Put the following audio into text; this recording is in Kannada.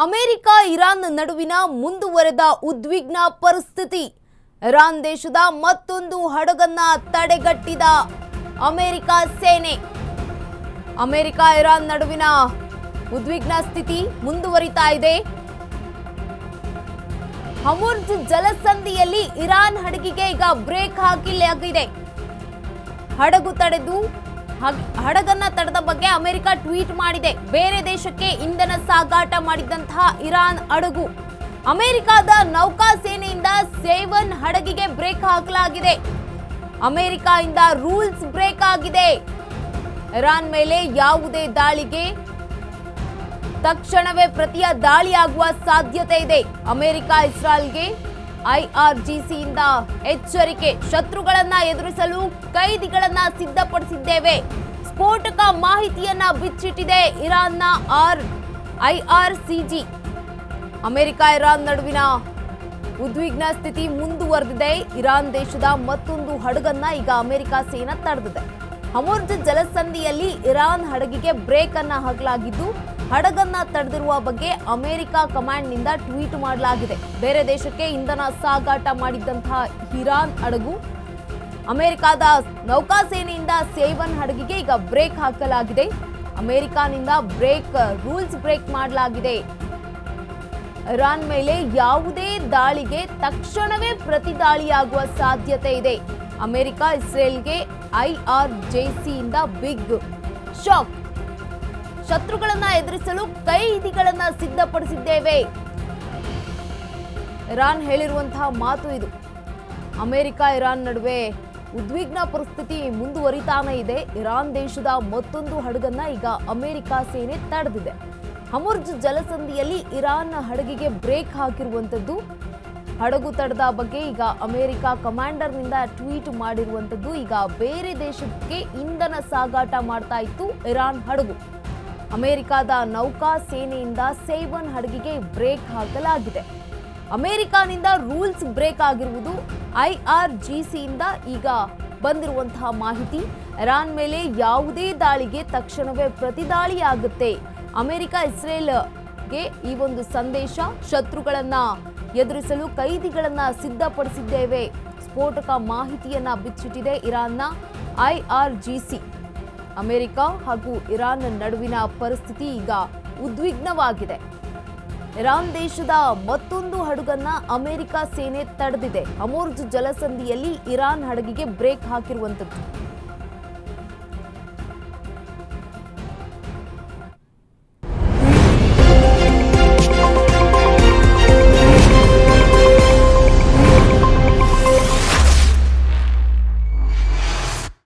ಅಮೆರಿಕ ಇರಾನ್ ನಡುವಿನ ಮುಂದುವರೆದ ಉದ್ವಿಗ್ನ ಪರಿಸ್ಥಿತಿ. ಇರಾನ್ ದೇಶದ ಮತ್ತೊಂದು ಹಡಗನ್ನ ತಡೆಗಟ್ಟಿದ ಅಮೆರಿಕ ಸೇನೆ. ಅಮೆರಿಕ ಇರಾನ್ ನಡುವಿನ ಉದ್ವಿಗ್ನ ಸ್ಥಿತಿ ಮುಂದುವರಿತಾ ಇದೆ. ಹರ್ಮುಜ್ ಜಲಸಂಧಿಯಲ್ಲಿ ಇರಾನ್ ಹಡಗಿಗೆ ಈಗ ಬ್ರೇಕ್ ಹಾಕಲಾಗಿದೆ. ಹಡಗನ್ನ ತಡೆದ ಬಗ್ಗೆ ಅಮೆರಿಕ ಟ್ವೀಟ್ ಮಾಡಿದೆ. ಬೇರೆ ದೇಶಕ್ಕೆ ಇಂಧನ ಸಾಗಾಟ ಮಾಡಿದಂತಹ ಇರಾನ್ ಹಡಗು. ಅಮೆರಿಕದ ನೌಕಾಸೇನೆಯಿಂದ ಸೇವನ್ ಹಡಗಿಗೆ ಬ್ರೇಕ್ ಹಾಕಲಾಗಿದೆ. ಅಮೆರಿಕದಿಂದ ರೂಲ್ಸ್ ಬ್ರೇಕ್ ಆಗಿದೆ. ಇರಾನ್ ಮೇಲೆ ಯಾವುದೇ ದಾಳಿಗೆ ತಕ್ಷಣವೇ ಪ್ರತಿಯ ದಾಳಿಯಾಗುವ ಸಾಧ್ಯತೆ ಇದೆ. ಅಮೆರಿಕ ಇಸ್ರಾಯೇಲ್ಗೆ ಐಆರ್ಜಿಸಿಯಿಂದ ಎಚ್ಚರಿಕೆ. ಶತ್ರುಗಳನ್ನ ಎದುರಿಸಲು ಕೈದಿಗಳನ್ನ ಸಿದ್ಧಪಡಿಸಿದ್ದೇವೆ. ಸ್ಫೋಟಕ ಮಾಹಿತಿಯನ್ನ ಬಿಚ್ಚಿಟ್ಟಿದೆ ಇರಾನ್ನ ಐಆರ್ಸಿಜಿ. ಅಮೆರಿಕ ಇರಾನ್ ನಡುವಿನ ಉದ್ವಿಗ್ನ ಸ್ಥಿತಿ ಮುಂದುವರೆದಿದೆ. ಇರಾನ್ ದೇಶದ ಮತ್ತೊಂದು ಹಡಗನ್ನ ಈಗ ಅಮೆರಿಕ ಸೇನೆ ತಡೆದಿದೆ. ಹರ್ಮುಜ್ ಜಲಸಂಧಿಯಲ್ಲಿ ಇರಾನ್ ಹಡಗಿಗೆ ಬ್ರೇಕ್ ಅನ್ನ ಹಾಕಲಾಗಿದ್ದು, ಹಡಗನ್ನ ತಡೆದಿರುವ ಬಗ್ಗೆ ಅಮೆರಿಕ ಕಮಾಂಡ್ನಿಂದ ಟ್ವೀಟ್ ಮಾಡಲಾಗಿದೆ. ಬೇರೆ ದೇಶಕ್ಕೆ ಇಂಧನ ಸಾಗಾಟ ಮಾಡಿದ್ದಂತಹ ಇರಾನ್ ಹಡಗು ಅಮೆರಿಕದ ನೌಕಾಸೇನೆಯಿಂದ ಸೇವನ್ ಹಡಗಿಗೆ ಈಗ ಬ್ರೇಕ್ ಹಾಕಲಾಗಿದೆ. ಅಮೆರಿಕನಿಂದ ರೂಲ್ಸ್ ಬ್ರೇಕ್ ಮಾಡಲಾಗಿದೆ. ಇರಾನ್ ಮೇಲೆ ಯಾವುದೇ ದಾಳಿಗೆ ತಕ್ಷಣವೇ ಪ್ರತಿದಾಳಿಯಾಗುವ ಸಾಧ್ಯತೆ ಇದೆ. ಅಮೆರಿಕ ಇಸ್ರೇಲ್ಗೆ ಐಆರ್ಜಿಸಿಯಿಂದ ಬಿಗ್ ಶಾಕ್. ಶತ್ರುಗಳನ್ನ ಎದುರಿಸಲು ಕೈದಿಗಳನ್ನ ಸಿದ್ಧಪಡಿಸಿದ್ದೇವೆ. ಇರಾನ್ ಹೇಳಿರುವಂತಹ ಮಾತು ಇದು. ಅಮೆರಿಕ ಇರಾನ್ ನಡುವೆ ಉದ್ವಿಗ್ನ ಪರಿಸ್ಥಿತಿ ಮುಂದುವರಿತಾನೆ ಇದೆ. ಇರಾನ್ ದೇಶದ ಮತ್ತೊಂದು ಹಡಗನ್ನ ಈಗ ಅಮೆರಿಕ ಸೇನೆ ತಡೆದಿದೆ. ಹರ್ಮುಜ್ ಜಲಸಂಧಿಯಲ್ಲಿ ಇರಾನ್ ಹಡಗಿಗೆ ಬ್ರೇಕ್ ಹಾಕಿರುವಂತದ್ದು. ಹಡಗು ತಡೆದ ಬಗ್ಗೆ ಈಗ ಅಮೆರಿಕ ಕಮಾಂಡರ್ನಿಂದ ಟ್ವೀಟ್ ಮಾಡಿರುವಂತದ್ದು. ಈಗ ಬೇರೆ ದೇಶಕ್ಕೆ ಇಂಧನ ಸಾಗಾಟ ಮಾಡ್ತಾ ಇತ್ತು ಇರಾನ್ ಹಡಗು. ಅಮೆರಿಕದ ನೌಕಾ ಸೇನೆಯಿಂದ ಸೇವನ್ ಹಡಗಿಗೆ ಬ್ರೇಕ್ ಹಾಕಲಾಗಿದೆ. ಅಮೆರಿಕನಿಂದ ರೂಲ್ಸ್ ಬ್ರೇಕ್ ಆಗಿರುವುದು ಐಆರ್ಜಿಸಿಯಿಂದ ಈಗ ಬಂದಿರುವಂತಹ ಮಾಹಿತಿ. ಇರಾನ್ ಮೇಲೆ ಯಾವುದೇ ದಾಳಿಗೆ ತಕ್ಷಣವೇ ಪ್ರತಿದಾಳಿಯಾಗುತ್ತೆ. ಅಮೆರಿಕ ಇಸ್ರೇಲ್ಗೆ ಈ ಒಂದು ಸಂದೇಶ. ಶತ್ರುಗಳನ್ನ ಎದುರಿಸಲು ಕೈದಿಗಳನ್ನ ಸಿದ್ಧಪಡಿಸಿದ್ದೇವೆ. ಸ್ಫೋಟಕ ಮಾಹಿತಿಯನ್ನ ಬಿಚ್ಚಿಟ್ಟಿದೆ ಇರಾನ್ನ ಐಆರ್ಜಿಸಿ. ಅಮೆರಿಕ ಹಾಗೂ ಇರಾನ್ ನಡುವಿನ ಪರಿಸ್ಥಿತಿ ಈಗ ಉದ್ವಿಗ್ನವಾಗಿದೆ. ಇರಾನ್ ದೇಶದ ಮತ್ತೊಂದು ಹಡಗನ್ನ ಅಮೆರಿಕ ಸೇನೆ ತಡೆದಿದೆ. ಹರ್ಮುಜ್ ಜಲಸಂಧಿಯಲ್ಲಿ ಇರಾನ್ ಹಡಗಿಗೆ ಬ್ರೇಕ್ ಹಾಕಿರುವಂತದ್ದು.